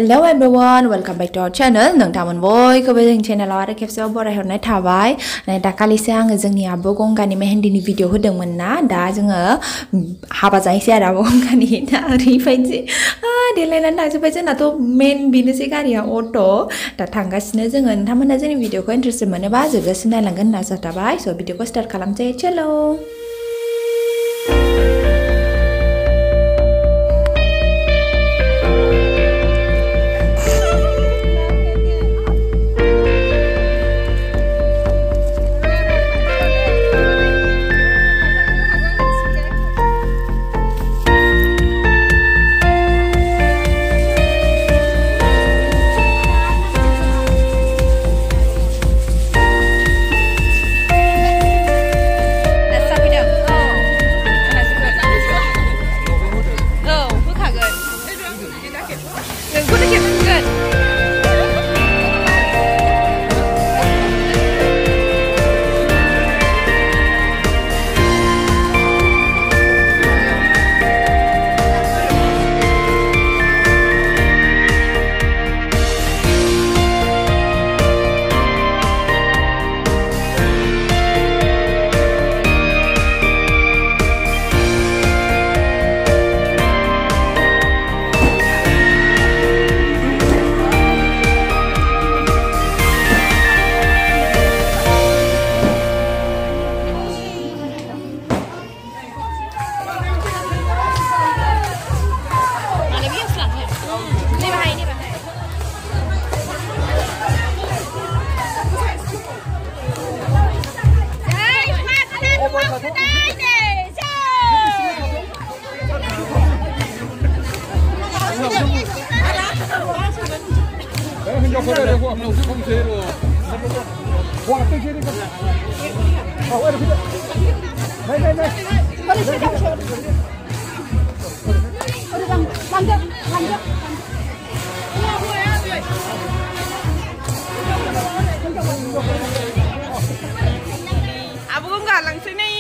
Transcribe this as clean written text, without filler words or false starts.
Hello everyone, welcome back to our channel. Nang taman boy, kebetulan channel awak ada capsule boleh hari ni thabai. Dah kali siang jeng ni Abo Ganga ni mehendi ni video hudang mana. Dah jeng haba jai siapa Abo Ganga ni dah refine si. Dia lain dah sebab jeng tu main bisnes karya auto. Dah tangga sini jeng taman aja ni video ko interest mana bah juga sini langgan nasa thabai. So video ko start kalam je chalo. Abo Ganga lang sini.